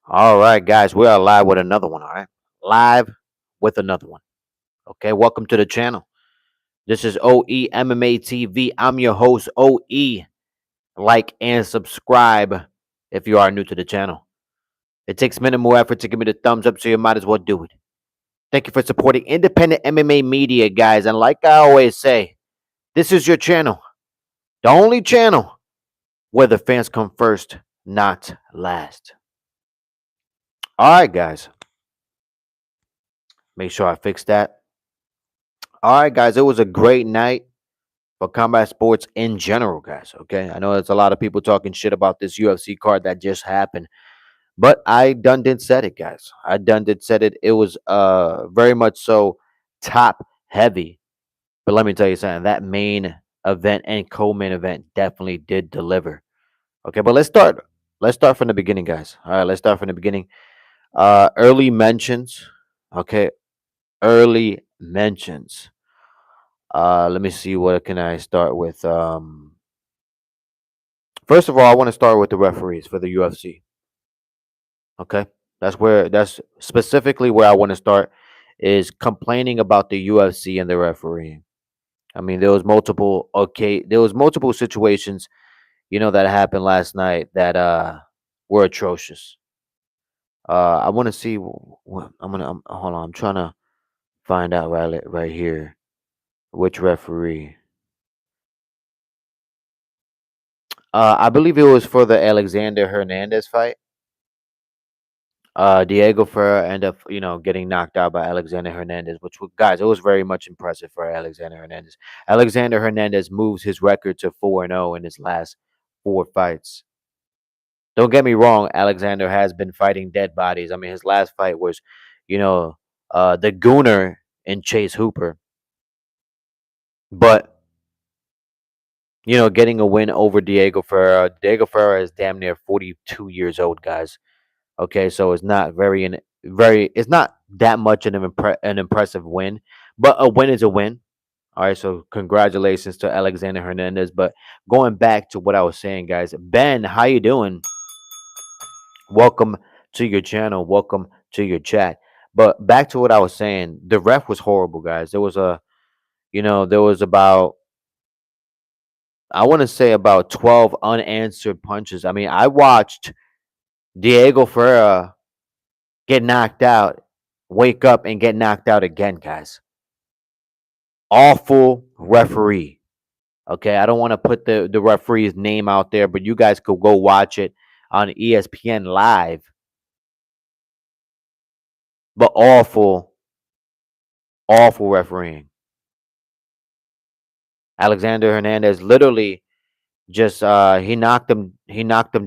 All right, guys, we are live with another one. All right, live with another one. Okay, welcome to the channel. This is OE MMA TV. I'm your host, OE. Like and subscribe if you are new to the channel. It takes minimal effort to give me the thumbs up, so you might as well do it. Thank you for supporting independent MMA media, guys. And like I always say, this is your channel, the only channel where the fans come first, not last. All right, guys, make sure I fix that. All right, guys, it was a great night for combat sports in general, guys. Okay, I know there's a lot of people talking shit about this UFC card that just happened, but I done did said it, guys. I done did said it. It was very much so top heavy. But let me tell you something. That main event and co-main event definitely did deliver. Okay, but let's start. Let's start from the beginning, guys. All right, let's start from the beginning. Early mentions. Okay, early mentions. Let me see. What can I start with? First of all, I want to start with the referees for the UFC. Okay, that's specifically where I want to start is complaining about the UFC and the refereeing. I mean, there was multiple situations, that happened last night that were atrocious. I want to see. Hold on. I'm trying to find out right here which referee. I believe it was for the Alexander Hernandez fight. Diego Ferreira ended up, getting knocked out by Alexander Hernandez, guys, it was very much impressive for Alexander Hernandez. Alexander Hernandez moves his record to 4-0 in his last four fights. Don't get me wrong, Alexander has been fighting dead bodies. I mean, his last fight was, the Gooner and Chase Hooper. But, getting a win over Diego Ferreira. Diego Ferreira is damn near 42 years old, guys. Okay, so it's not it's not that much an impressive win, but a win is a win. All right, so congratulations to Alexander Hernandez. But going back to what I was saying, guys, Ben, how you doing? Welcome to your channel. Welcome to your chat. But back to what I was saying, the ref was horrible, guys. There was about, I want to say about 12 unanswered punches. I mean, I watched Diego Ferreira get knocked out, wake up and get knocked out again, guys. Awful referee. Okay, I don't want to put the referee's name out there, but you guys could go watch it on ESPN Live. But awful refereeing. Alexander Hernandez literally just he knocked him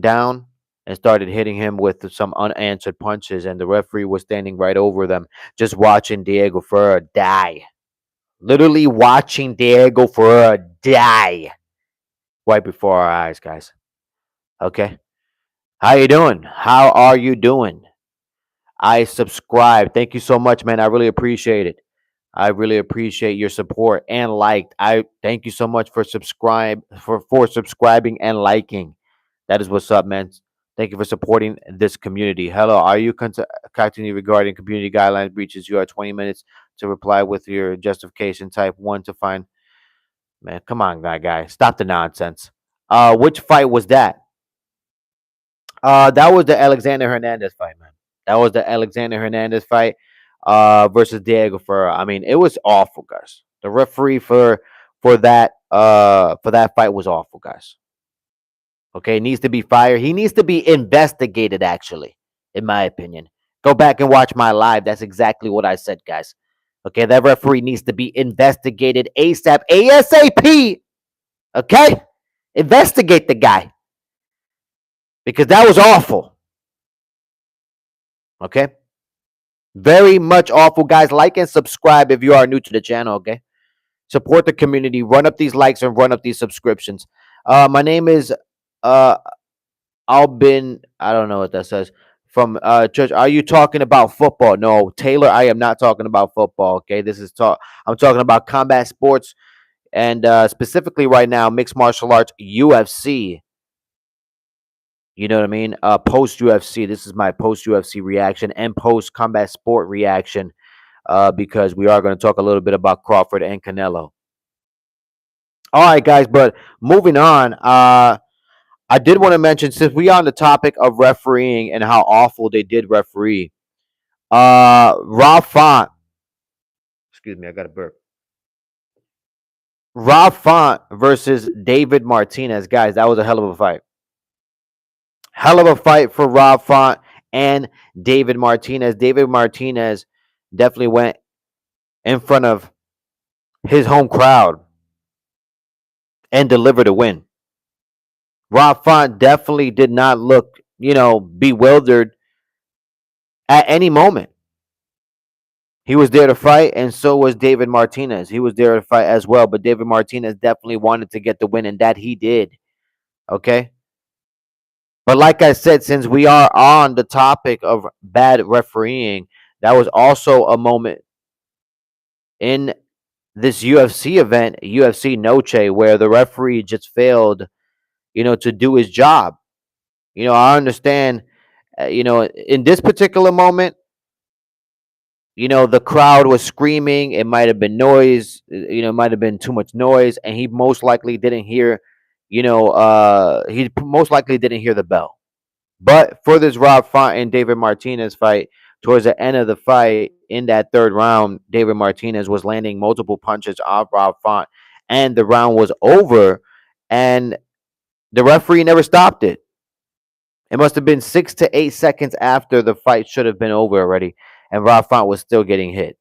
down and started hitting him with some unanswered punches, and the referee was standing right over them, just watching Diego Ferreira die. Literally watching Diego Ferreira die right before our eyes, guys. Okay. How you doing? How are you doing? I subscribe. Thank you so much, man. I really appreciate it. I really appreciate your support and liked. I thank you so much for subscribing and liking. That is what's up, man. Thank you for supporting this community. Hello, are you contacting me regarding community guidelines breaches? You have 20 minutes to reply with your justification. Type 1 to find. Man, come on, guy. Stop the nonsense. Which fight was that? That was the Alexander Hernandez fight, man. That was the Alexander Hernandez fight versus Diego Ferreira. I mean, it was awful, guys. The referee for that fight was awful, guys. Okay, needs to be fired. He needs to be investigated, actually, in my opinion. Go back and watch my live. That's exactly what I said, guys. Okay, that referee needs to be investigated ASAP. ASAP. Okay? Investigate the guy. Because that was awful. Okay? Very much awful, guys. Like and subscribe if you are new to the channel, okay? Support the community. Run up these likes and run up these subscriptions. My name is uh Albin. I don't know what that says. From church. Are you talking about football? No, Taylor, I am not talking about football. Okay, I'm talking about combat sports, and specifically right now, mixed martial arts, UFC. You know what I mean? Post UFC. This is my post UFC reaction and post combat sport reaction. Because we are going to talk a little bit about Crawford and Canelo. All right, guys. But moving on. I did want to mention, since we are on the topic of refereeing and how awful they did referee. Rob Font. Excuse me, I got a burp. Rob Font versus David Martinez, guys. That was a hell of a fight. Hell of a fight for Rob Font and David Martinez. David Martinez definitely went in front of his home crowd and delivered a win. Rob Font definitely did not look, bewildered at any moment. He was there to fight, and so was David Martinez. He was there to fight as well, but David Martinez definitely wanted to get the win, and that he did. Okay? But like I said, since we are on the topic of bad refereeing, that was also a moment in this UFC event, UFC Noche, where the referee just failed, to do his job. I understand, in this particular moment, the crowd was screaming. It might have been noise, it might have been too much noise, and he most likely didn't hear, most likely didn't hear the bell. But for this Rob Font and David Martinez fight, towards the end of the fight, in that third round, David Martinez was landing multiple punches off Rob Font, and the round was over, and the referee never stopped it. It must have been 6 to 8 seconds after the fight should have been over already, and Rob Font was still getting hit.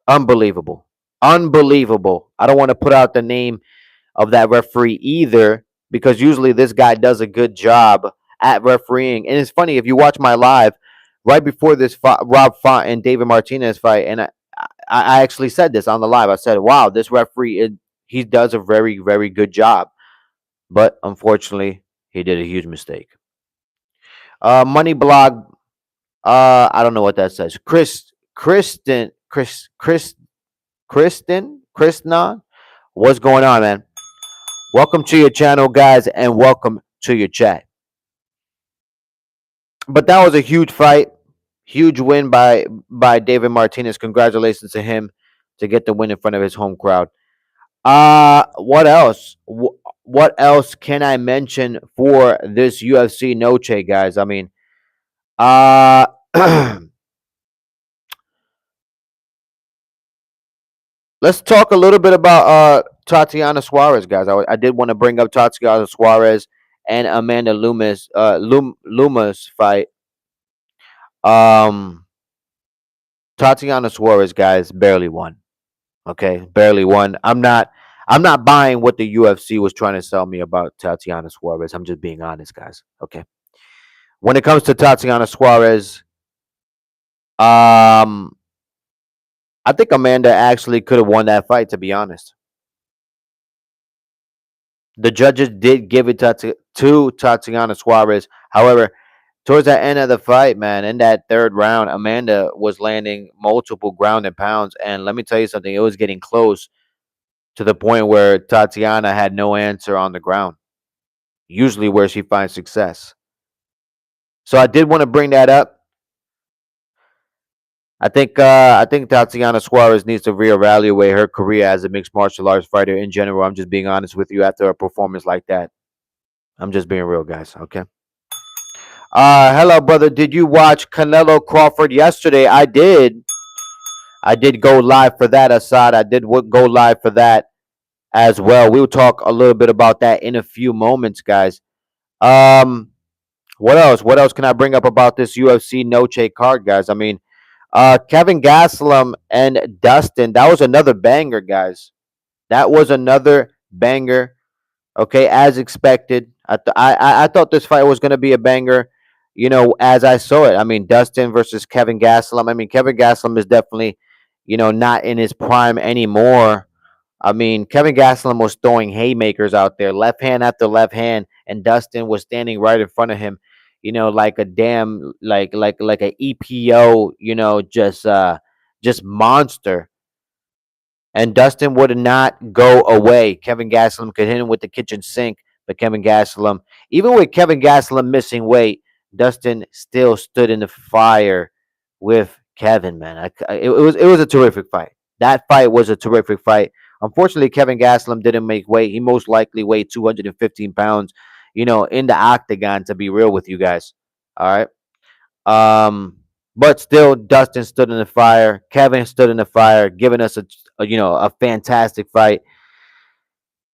Unbelievable. Unbelievable. I don't want to put out the name of that referee either, because usually this guy does a good job at refereeing. And it's funny, if you watch my live right before this Rob Font and David Martinez fight, and I actually said this on the live. I said, wow, this referee, he does a very, very good job. But unfortunately, he did a huge mistake. Money blog. I don't know what that says. Kristen, what's going on, man? Welcome to your channel, guys, and welcome to your chat. But that was a huge fight, huge win by David Martinez. Congratulations to him to get the win in front of his home crowd. What else? What else can I mention for this UFC Noche, guys? I mean, uh, let's talk a little bit about Tatiana Suarez, guys. I did want to bring up Tatiana Suarez and Amanda Luma's fight. Um, Tatiana Suarez, guys, barely won. Okay, barely won. I'm not buying what the UFC was trying to sell me about Tatiana Suarez. I'm just being honest, guys. Okay. When it comes to Tatiana Suarez, um, I think Amanda actually could have won that fight. To be honest, the judges did give it to Tatiana Suarez. However, towards the end of the fight, man, in that third round, Amanda was landing multiple ground and pounds, and let me tell you something. It was getting close to the point where Tatiana had no answer on the ground. Usually, where she finds success. So I did want to bring that up. I think Tatiana Suarez needs to reevaluate her career as a mixed martial arts fighter in general. I'm just being honest with you after a performance like that. I'm just being real, guys. Okay. Hello, brother. Did you watch Canelo Crawford yesterday? I did. I did go live for that, Assad. I did go live for that as well. We'll talk a little bit about that in a few moments, guys. Um, what else? What else can I bring up about this UFC Noche card, guys? I mean, Kevin Gastelum and Dustin. That was another banger, guys. That was another banger. Okay, as expected. I thought this fight was gonna be a banger. As I saw it. I mean, Dustin versus Kevin Gastelum. I mean, Kevin Gastelum is definitely, not in his prime anymore. I mean, Kevin Gastelum was throwing haymakers out there, left hand after left hand, and Dustin was standing right in front of him, like a damn, like a EPO, just monster. And Dustin would not go away. Kevin Gastelum could hit him with the kitchen sink, But Kevin Gastelum, even with Kevin Gastelum missing weight, Dustin still stood in the fire with Kevin. Man, it was a terrific fight. That fight was a terrific fight. Unfortunately, Kevin Gastelum didn't make weight. He most likely weighed 215 pounds. In the octagon. To be real with you guys, all right. But still, Dustin stood in the fire. Kevin stood in the fire, giving us a fantastic fight.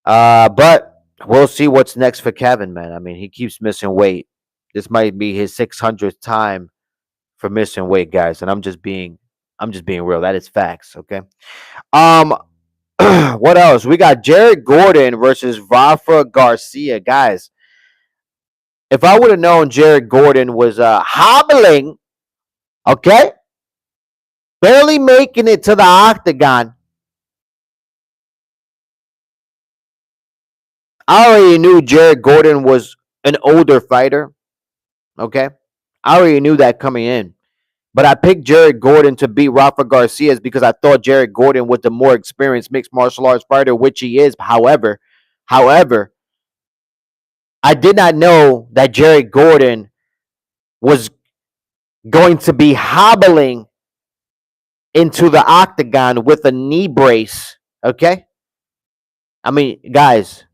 But we'll see what's next for Kevin, man. I mean, he keeps missing weight. This might be his 600th time for missing weight, guys. And I'm just being real. That is facts. Okay. Um, what else? We got Jared Gordon versus Rafa Garcia, guys. If I would have known Jared Gordon was hobbling, okay, barely making it to the octagon, I already knew Jared Gordon was an older fighter. Okay, I already knew that coming in. But I picked Jared Gordon to beat Rafa Garcia because I thought Jared Gordon was the more experienced mixed martial arts fighter, which he is. However, I did not know that Jared Gordon was going to be hobbling into the octagon with a knee brace. Okay, I mean, guys,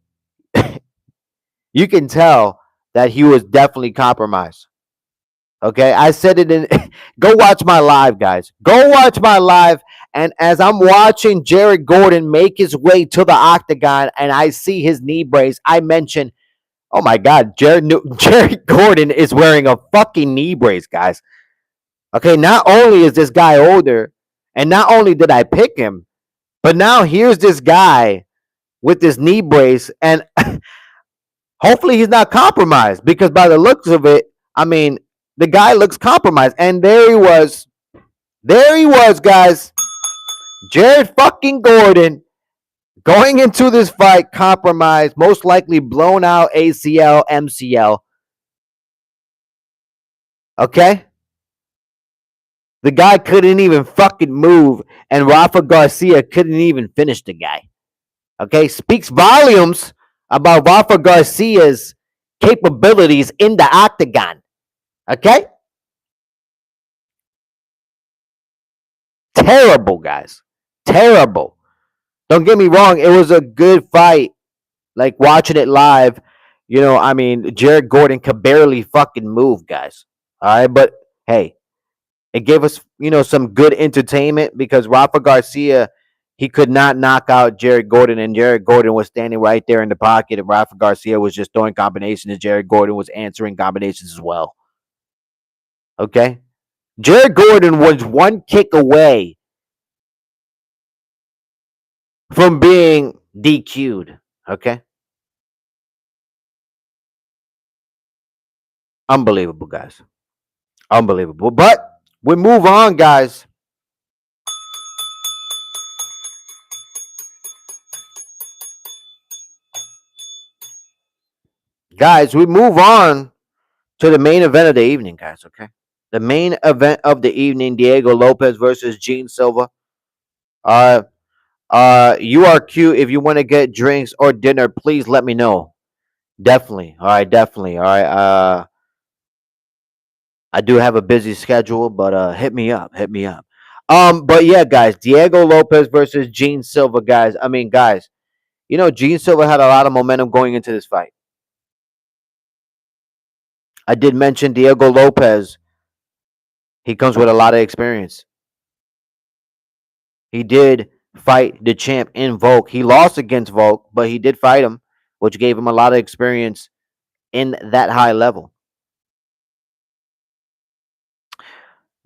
you can tell that he was definitely compromised. Okay, I said it in. Go watch my live, guys. Go watch my live. And as I'm watching Jared Gordon make his way to the octagon, and I see his knee brace, I mentioned, "Oh my God, Jared Gordon is wearing a fucking knee brace, guys." Okay, not only is this guy older, and not only did I pick him, but now here's this guy with this knee brace, and hopefully he's not compromised because by the looks of it, I mean, the guy looks compromised. And there he was. There he was, guys. Jared fucking Gordon going into this fight compromised, most likely blown out ACL, MCL. Okay? The guy couldn't even fucking move, and Rafa Garcia couldn't even finish the guy. Okay? Speaks volumes about Rafa Garcia's capabilities in the octagon. Okay? Terrible, guys. Terrible. Don't get me wrong, it was a good fight. Like watching it live, I mean, Jared Gordon could barely fucking move, guys. All right, but hey, it gave us, some good entertainment because Rafa Garcia, he could not knock out Jared Gordon, and Jared Gordon was standing right there in the pocket, and Rafa Garcia was just throwing combinations, and Jared Gordon was answering combinations as well. Okay? Jared Gordon was one kick away from being DQ'd. Okay? Unbelievable, guys. Unbelievable. But we move on, guys. Guys, we move on to the main event of the evening, guys, okay? The main event of the evening, Diego Lopez versus Gene Silva. Uh you are cute. If you want to get drinks or dinner, please let me know. Definitely. All right, definitely. All right. I do have a busy schedule, but hit me up. Hit me up. But yeah, guys, Diego Lopez versus Gene Silva, guys. I mean, guys, Gene Silva had a lot of momentum going into this fight. I did mention Diego Lopez. He comes with a lot of experience. He did fight the champ in Volk. He lost against Volk, but he did fight him, which gave him a lot of experience in that high level.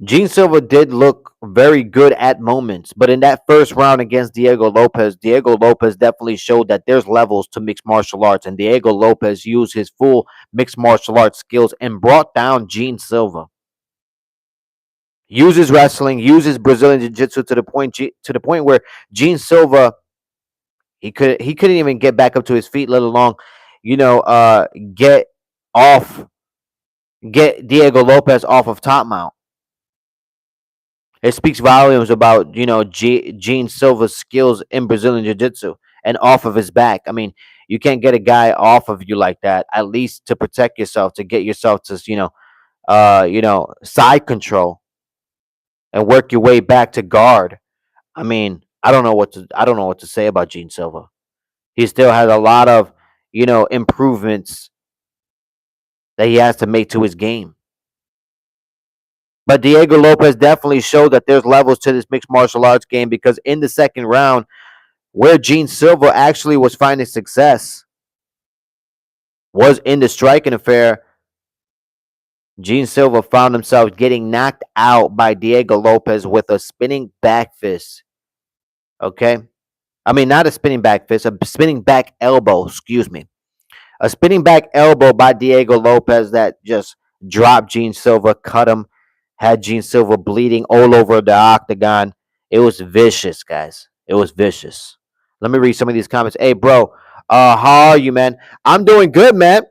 Gene Silva did look very good at moments, but in that first round against Diego Lopez definitely showed that there's levels to mixed martial arts, and Diego Lopez used his full mixed martial arts skills and brought down Gene Silva. Uses wrestling, uses Brazilian jiu-jitsu to the point where Gene Silva he couldn't even get back up to his feet, let alone you know uh get off get Diego Lopez off of top mount. It speaks volumes about Gene Silva's skills in Brazilian jiu-jitsu and off of his back. I mean, You can't get a guy off of you like that. At least to protect yourself, to get yourself to side control and work your way back to guard. I mean, I don't know what to say about Gene Silva. He still has a lot of improvements that he has to make to his game. But Diego Lopez definitely showed that there's levels to this mixed martial arts game, because in the second round, where Gene Silva actually was finding success was in the striking affair. Gene Silva found himself getting knocked out by Diego Lopez with a spinning back fist. Okay? I mean, not a spinning back fist, a spinning back elbow, excuse me. A spinning back elbow by Diego Lopez that just dropped Gene Silva, cut him, had Gene Silva bleeding all over the octagon. It was vicious, guys. It was vicious. Let me read some of these comments. Hey, bro, how are you, man? I'm doing good, man.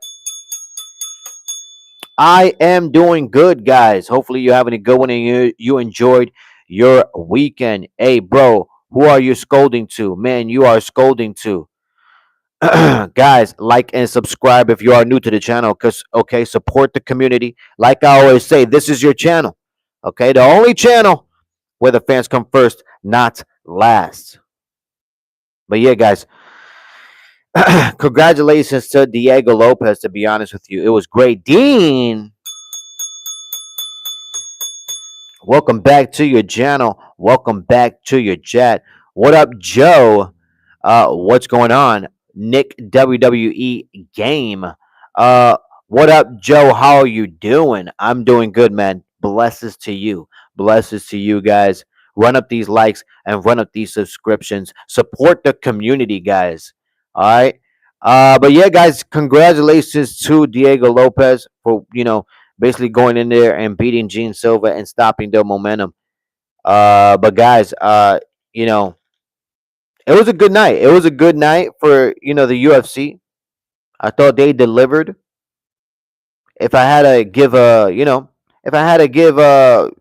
I am doing good, guys. Hopefully, you're having a good one and you enjoyed your weekend. Hey, bro, who are you scolding to? Man, you are scolding to. Guys, like and subscribe if you are new to the channel, because okay, support the community. Like I always say, this is your channel. Okay, the only channel where the fans come first, not last. But yeah, guys, congratulations to Diego Lopez. To be honest with you, it was great. Dean, welcome back to your channel. Welcome back to your chat. What up, Joe? What's going on? Nick WWE Game. Uh, what up, Joe? How are you doing? I'm doing good, man. Blesses to you. Blesses to you guys. Run up these likes and run up these subscriptions. Support the community, guys. All right. But yeah, guys, congratulations to Diego Lopez for basically going in there and beating Gene Silva and stopping their momentum. But guys, you know, it was a good night. It was a good night for the UFC. I thought they delivered. If I had to give if I had to give a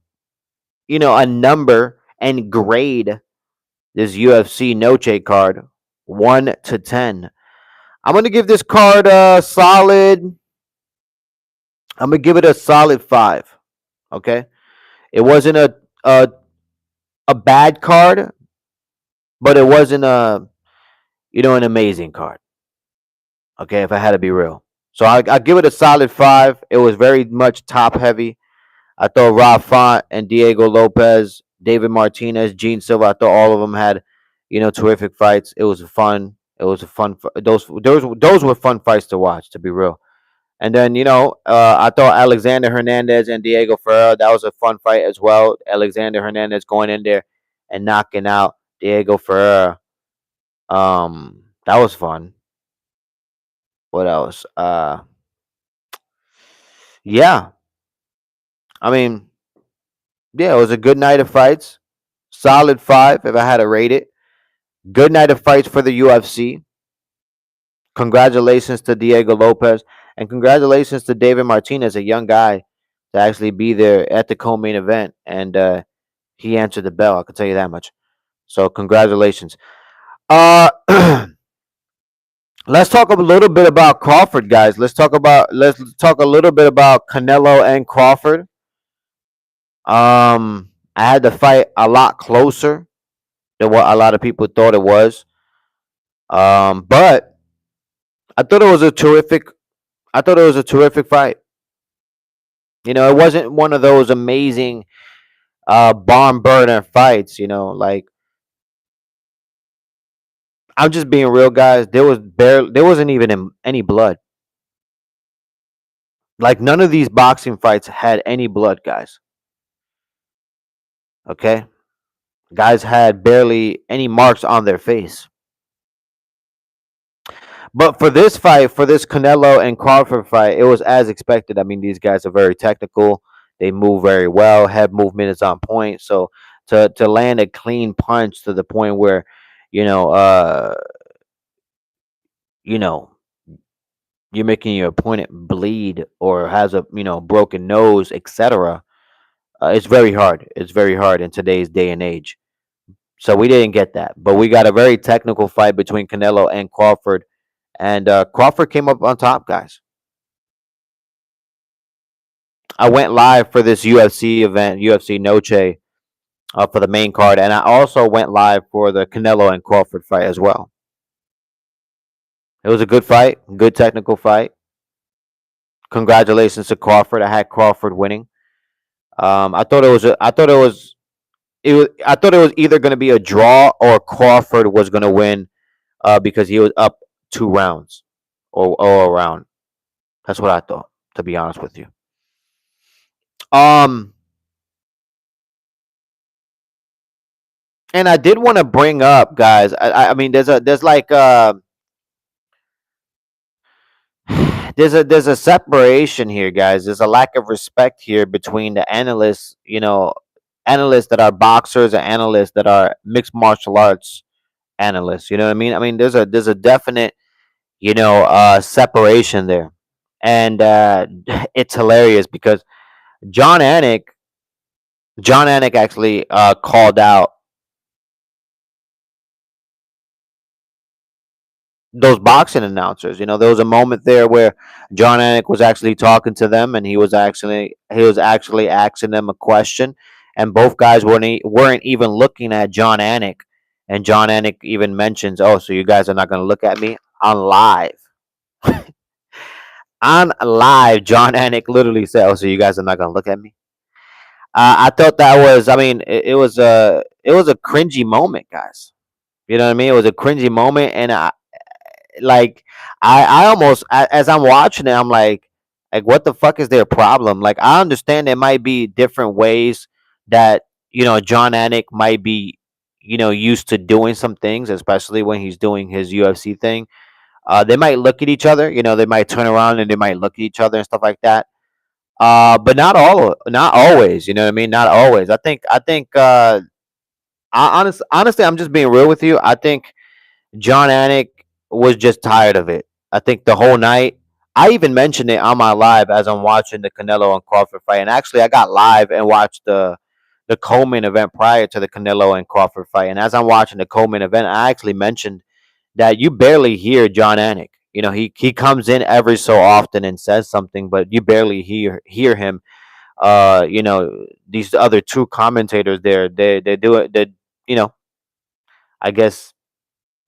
number and grade this UFC Noche card, 1 to 10, I'm gonna give this card a solid. I'm gonna give it a solid 5. Okay, it wasn't a a bad card, but it wasn't an amazing card. Okay, if I had to be real. So I give it a solid 5. It was very much top heavy. I thought Rob Font and Diego Lopez, David Martinez, Gene Silva, I thought all of them had, terrific fights. It was fun. It was a fun. Those were fun fights to watch, to be real. And then I thought Alexander Hernandez and Diego Ferreira, that was a fun fight as well. Alexander Hernandez going in there and knocking out Diego Ferreira. That was fun. What else? Yeah. I mean, yeah, it was a good night of fights. Solid 5 if I had to rate it. Good night of fights for the UFC. Congratulations to Diego Lopez and congratulations to David Martinez, a young guy, to actually be there at the co-main event, and he answered the bell. I can tell you that much. So congratulations. Uh, let's talk a little bit about Crawford, guys. Let's talk a little bit about Canelo and Crawford. I had the fight a lot closer than what a lot of people thought it was. But I thought it was a terrific. I thought it was a terrific fight. It wasn't one of those amazing barn burner fights. Like, I'm just being real, guys. There wasn't even any blood. Like, none of these boxing fights had any blood, guys. Okay, guys had barely any marks on their face. But for this fight, for this Canelo and Crawford fight, it was as expected. I mean, these guys are very technical. They move very well. Head movement is on point. So to land a clean punch to the point where, you know, uh, you know, you're making your opponent bleed or has a broken nose, etc. It's very hard. It's very hard in today's day and age. So we didn't get that, but we got a very technical fight between Canelo and Crawford, and Crawford came up on top, guys. I went live for this UFC event, UFC Noche, for the main card, and I also went live for the Canelo and Crawford fight as well. It was a good fight, good technical fight. Congratulations to Crawford. I had Crawford winning. I thought it was. I thought it was. It was. I thought it was either going to be a draw or Crawford was going to win, because he was up 2 rounds, or a round. That's what I thought. To be honest with you. Um, and I did want to bring up, guys. I mean, there's like there's a separation here, guys. There's a lack of respect here between the analysts, analysts that are boxers and analysts that are mixed martial arts analysts. You know what I mean? I mean, there's a definite, separation there, and it's hilarious because John Anik, John Anik actually called out those boxing announcers. There was a moment there where John Anik was actually talking to them, and he was actually asking them a question, and both guys weren't even looking at John Anik, and John Anik even mentions, "Oh, so you guys are not going to look at me on live." On live, John Anik literally said, "Oh, so you guys are not going to look at me." I thought that was, I mean, it was a cringy moment, guys. You know what I mean? It was a cringy moment, and like I almost, as I'm watching it, I'm like what the fuck is their problem? Like, I understand there might be different ways that John Anik might be used to doing some things, especially when he's doing his UFC thing. They might look at each other, they might turn around and they might look at each other and stuff like that. But not always. You know what I mean? Not always. I think honestly, I'm just being real with you. I think John Anik was just tired of it. I think the whole night. I even mentioned it on my live as I'm watching the Canelo and Crawford fight. And actually, I got live and watched the Coleman event prior to the Canelo and Crawford fight. And as I'm watching the Coleman event, I actually mentioned that you barely hear John Anik. He comes in every so often and says something, but you barely hear him. These other two commentators there, they do it. You know, I guess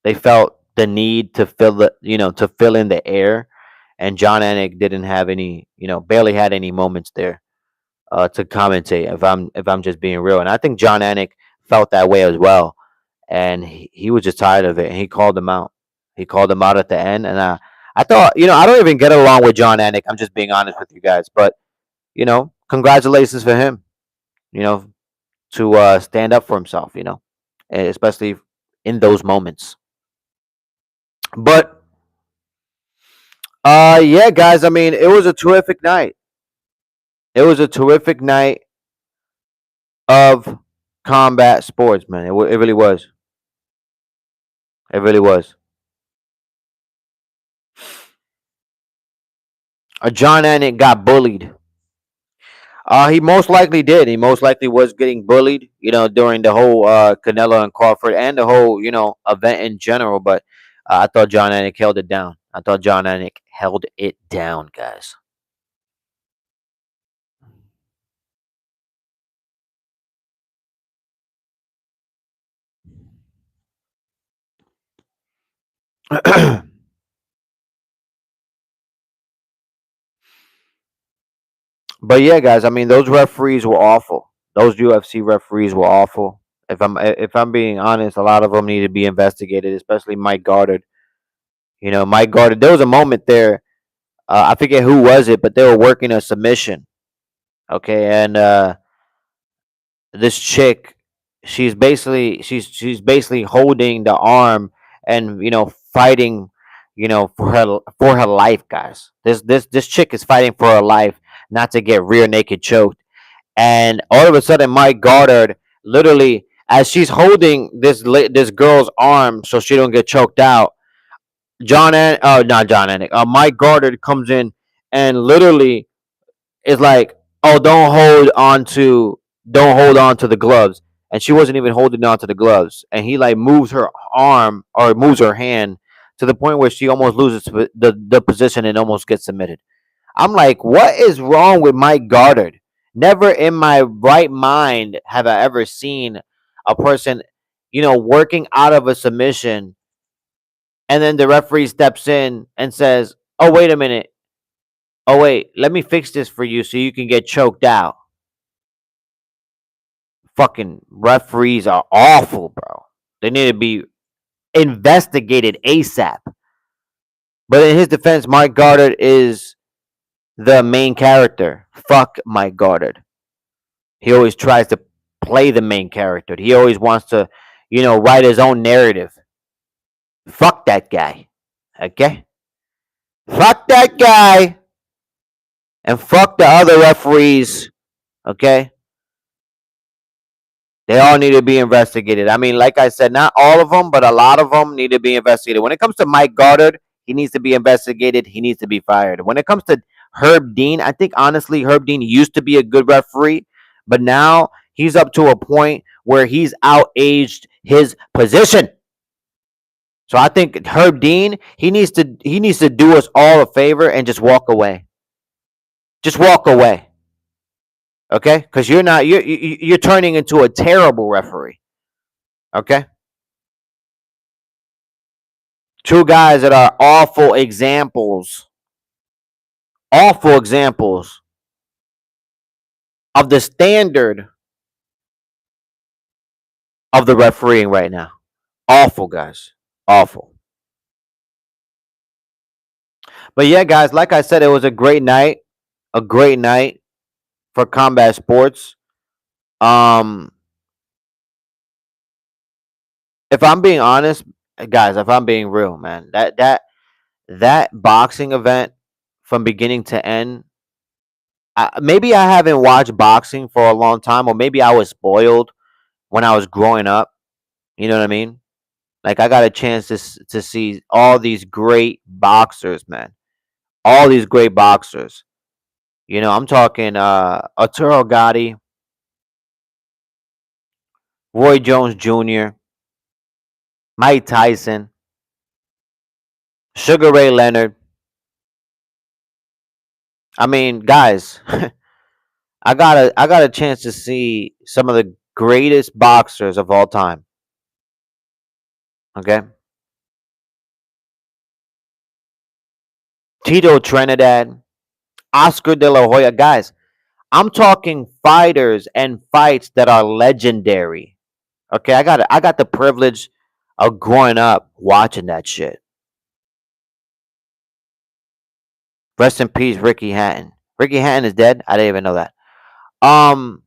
they felt the need to fill in the air, and John Anik didn't have any, barely had any moments there to commentate. If I'm just being real, and I think John Anik felt that way as well, and he was just tired of it, and he called him out. He called him out at the end, and I thought, I don't even get along with John Anik. I'm just being honest with you guys, but congratulations for him. You know, to stand up for himself. Especially in those moments. But yeah, guys. I mean, it was a terrific night. It was a terrific night of combat sports, man. It really was. It really was. John Anik got bullied. He most likely did. He most likely was getting bullied, during the whole Canelo and Crawford and the whole, event in general. But I thought John Anik held it down. I thought John Anik held it down, guys. But yeah, guys. I mean, those referees were awful. Those UFC referees were awful. If I'm being honest, a lot of them need to be investigated, especially Mike Goddard. Mike Goddard. There was a moment there. I forget who was it, but they were working a submission. Okay, and this chick, she's basically holding the arm and fighting, for her life, guys. This chick is fighting for her life, not to get rear naked choked. And all of a sudden, Mike Goddard, literally, as she's holding this girl's arm so she don't get choked out, not John Anik, Mike Goddard comes in and literally is like, "Oh, don't hold on to the gloves," and she wasn't even holding on to the gloves, and he like moves her arm or moves her hand to the point where she almost loses the position and almost gets submitted. I'm like, what is wrong with Mike Goddard? Never in my right mind have I ever seen a person, working out of a submission, and then the referee steps in and says, "Oh, wait a minute. Oh, wait, let me fix this for you so you can get choked out." Fucking referees are awful, bro. They need to be investigated ASAP. But in his defense, Mike Goddard is the main character. Fuck Mike Goddard. He always tries to play the main character. He always wants to, write his own narrative. Fuck that guy. Okay? Fuck that guy. And fuck the other referees. Okay? They all need to be investigated. I mean, like I said, not all of them, but a lot of them need to be investigated. When it comes to Mike Goddard, he needs to be investigated. He needs to be fired. When it comes to Herb Dean, I think honestly, Herb Dean used to be a good referee, but now he's up to a point where he's outaged his position. So I think Herb Dean, he needs to do us all a favor and just walk away. Just walk away. Okay? Because you're turning into a terrible referee. Okay? Two guys that are awful examples of the standard of the refereeing right now. Awful guys. Awful. But yeah, guys, like I said, it was a great night. A great night for combat sports. Um, if I'm being honest, guys, if I'm being real, man, that boxing event from beginning to end. Maybe I haven't watched boxing for a long time, or maybe I was spoiled when I was growing up. You know what I mean? Like I got a chance to see all these great boxers, man. All these great boxers. I'm talking Arturo Gatti, Roy Jones Jr., Mike Tyson, Sugar Ray Leonard. I mean, guys, I got a chance to see some of the greatest boxers of all time. Okay, Tito Trinidad, Oscar De La Hoya, guys. I'm talking fighters and fights that are legendary. Okay, I got the privilege of growing up watching that shit. Rest in peace, Ricky Hatton. Ricky Hatton is dead. I didn't even know that. Um,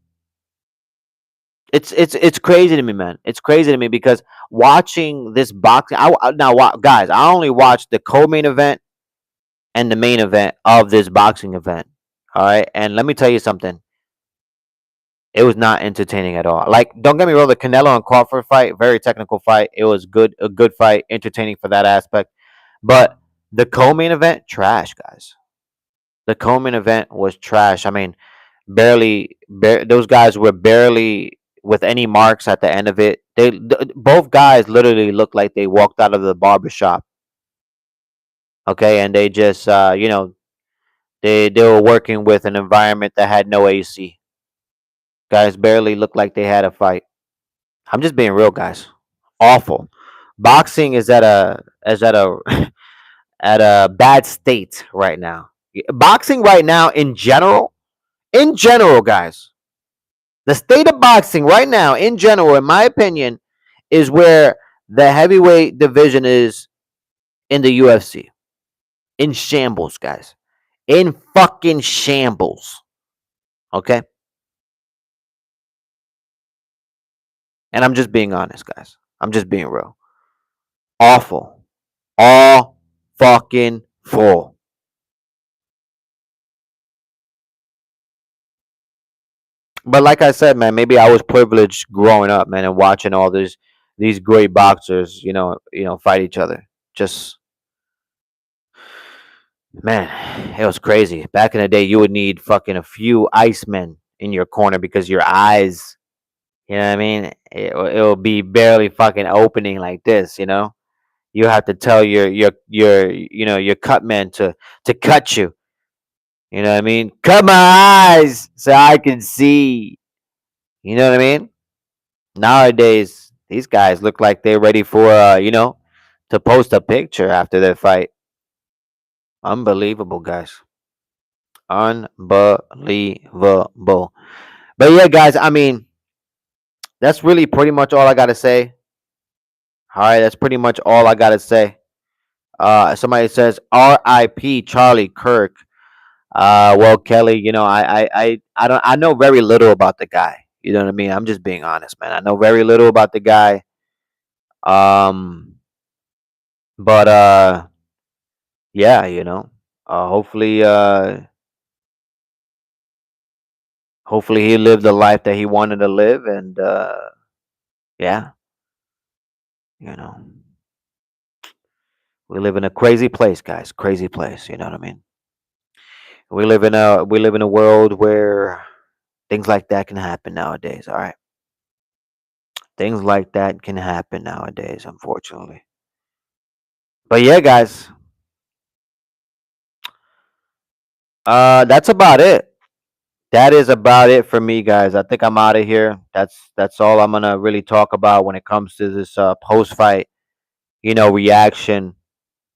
it's crazy to me, man. It's crazy to me because watching this boxing. Guys, I only watched the co-main event and the main event of this boxing event. All right, and let me tell you something. It was not entertaining at all. Like, don't get me wrong, the Canelo and Crawford fight, very technical fight. It was a good fight, entertaining for that aspect. But the co-main event, trash, guys. The co-main event was trash. I mean, those guys were barely with any marks at the end of it. Both guys literally looked like they walked out of the barber shop. Okay, and they just they were working with an environment that had no AC. Guys barely looked like they had a fight. I'm just being real, guys. Awful. Boxing is at a at a bad state right now. Boxing right now in general, guys. The state of boxing right now, in general, in my opinion, is where the heavyweight division is in the UFC. In shambles, guys. In fucking shambles. Okay? And I'm just being honest, guys. I'm just being real. Awful. All fucking full. But like I said, man, maybe I was privileged growing up, man, and watching all these great boxers, fight each other. Just man, it was crazy. Back in the day, you would need fucking a few icemen in your corner because your eyes, you know what I mean? It will be barely fucking opening like this. You have to tell your cut man to cut you. You know what I mean? Cut my eyes so I can see. You know what I mean? Nowadays, these guys look like they're ready for to post a picture after their fight. Unbelievable, guys. Unbelievable. But yeah, guys, I mean, that's really pretty much all I gotta say. All right, that's pretty much all I gotta say. Somebody says R.I.P. Charlie Kirk. Well, Kelly, I know very little about the guy. You know what I mean? I'm just being honest, man. I know very little about the guy. Um, but yeah, hopefully, hopefully he lived the life that he wanted to live, and yeah, you know, we live in a crazy place, guys. Crazy place. You know what I mean? We live in a world where things like that can happen nowadays. All right, things like that can happen nowadays, unfortunately. But yeah, guys, that's about it. That is about it for me, guys. I think I'm out of here. That's all I'm gonna really talk about when it comes to this post fight, reaction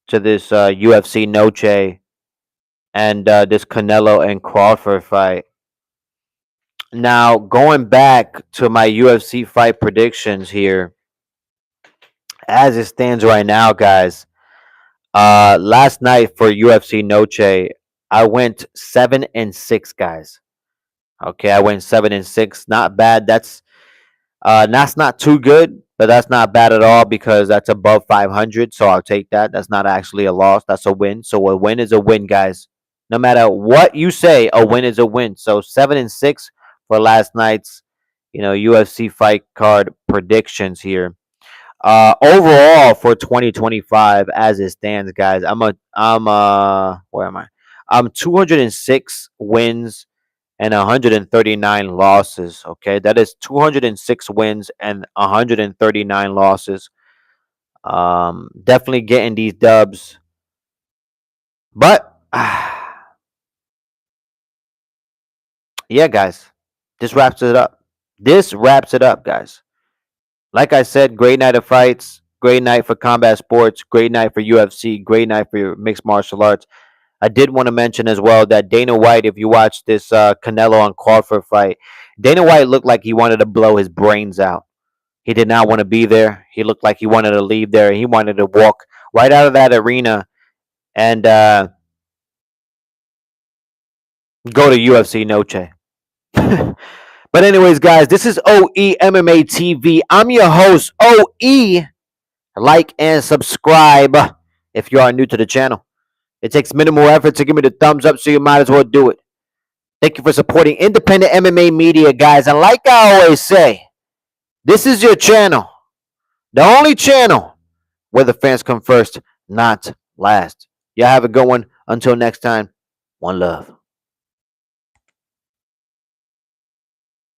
to this UFC Noche and this Canelo and Crawford fight. Now, going back to my UFC fight predictions here, as it stands right now, guys. Last night for UFC Noche, I went 7-6, guys. Okay, I went 7-6. Not bad. That's not too good, but that's not bad at all because that's above 500. So I'll take that. That's not actually a loss. That's a win. So a win is a win, guys. No matter what you say, a win is a win. So 7-6 for last night's, UFC fight card predictions here. Overall for 2025, as it stands, guys, where am I? I'm 206 wins and 139 losses. Okay, that is 206 wins and 139 losses. Definitely getting these dubs, but yeah, guys, this wraps it up. This wraps it up, guys. Like I said, great night of fights, great night for combat sports, great night for UFC, great night for mixed martial arts. I did want to mention as well that Dana White, if you watch this Canelo and Crawford fight, Dana White looked like he wanted to blow his brains out. He did not want to be there. He looked like he wanted to leave there. He wanted to walk right out of that arena and go to UFC Noche. But anyways, guys, this is OE MMA TV. I'm your host, OE. Like and subscribe if you are new to the channel. It takes minimal effort to give me the thumbs up, so you might as well do it. Thank you for supporting independent MMA media, guys. And like I always say, this is your channel. The only channel where the fans come first, not last. Y'all have a good one. Until next time, one love.